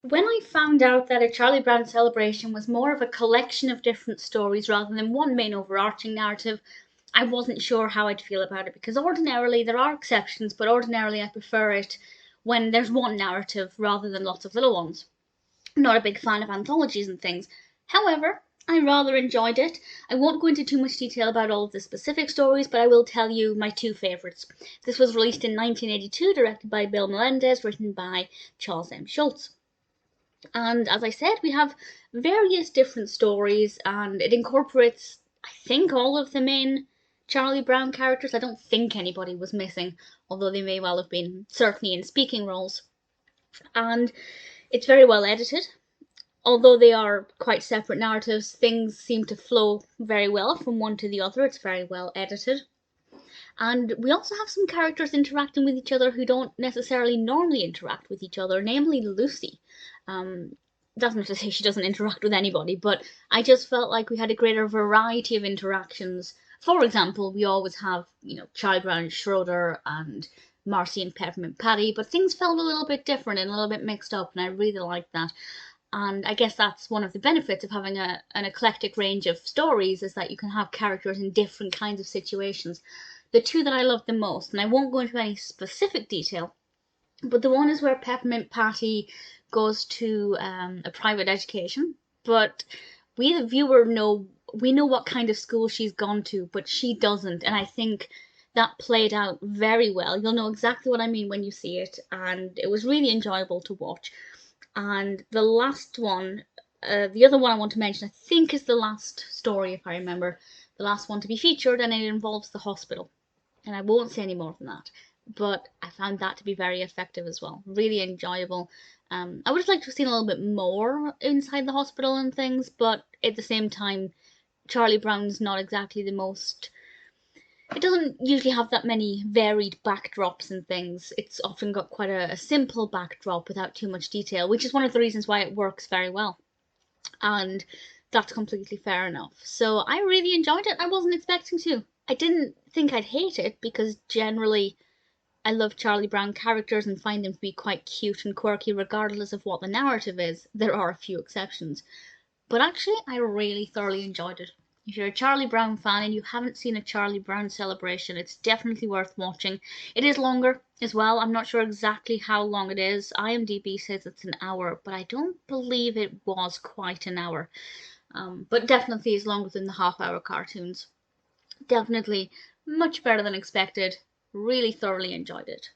When I found out that a Charlie Brown celebration was more of a collection of different stories rather than one main overarching narrative, I wasn't sure how I'd feel about it because ordinarily there are exceptions, but ordinarily I prefer it when there's one narrative rather than lots of little ones. I'm not a big fan of anthologies and things. However, I rather enjoyed it. I won't go into too much detail about all of the specific stories, but I will tell you my two favourites. This was released in 1982, directed by Bill Melendez, written by Charles M. Schulz. And as I said, we have various different stories, and it incorporates, I think, all of the main Charlie Brown characters. I don't think anybody was missing, although they may well have been, certainly in speaking roles. And it's very well edited. Although they are quite separate narratives, things seem to flow very well from one to the other. It's very well edited. And we also have some characters interacting with each other who don't necessarily normally interact with each other, namely Lucy. That's not to say she doesn't interact with anybody, but I just felt like we had a greater variety of interactions. For example, we always have, Charlie Brown and Schroeder and Marcie and Peppermint Patty, but things felt a little bit different and a little bit mixed up, and I really liked that. And I guess that's one of the benefits of having an eclectic range of stories, is that you can have characters in different kinds of situations. The two that I love the most, and I won't go into any specific detail, but the one is where Peppermint Patty goes to a private education, but we the viewer know what kind of school she's gone to, but she doesn't, and I think that played out very well. You'll know exactly what I mean when you see it, and it was really enjoyable to watch. And the last one, the other one I want to mention, I think is the last story, if I remember, the last one to be featured, and it involves the hospital. And I won't say any more than that, but I found that to be very effective as well. Really enjoyable. I would have liked to have seen a little bit more inside the hospital and things, but at the same time, Charlie Brown's not exactly the most. It doesn't usually have that many varied backdrops and things. It's often got quite a simple backdrop without too much detail, which is one of the reasons why it works very well. And that's completely fair enough. So I really enjoyed it. I wasn't expecting to. I didn't think I'd hate it because generally I love Charlie Brown characters and find them to be quite cute and quirky regardless of what the narrative is. There are a few exceptions. But actually, I really thoroughly enjoyed it. If you're a Charlie Brown fan and you haven't seen a Charlie Brown celebration, it's definitely worth watching. It is longer as well. I'm not sure exactly how long it is. IMDb says it's an hour, but I don't believe it was quite an hour. But definitely is longer than the half-hour cartoons. Definitely much better than expected. Really thoroughly enjoyed it.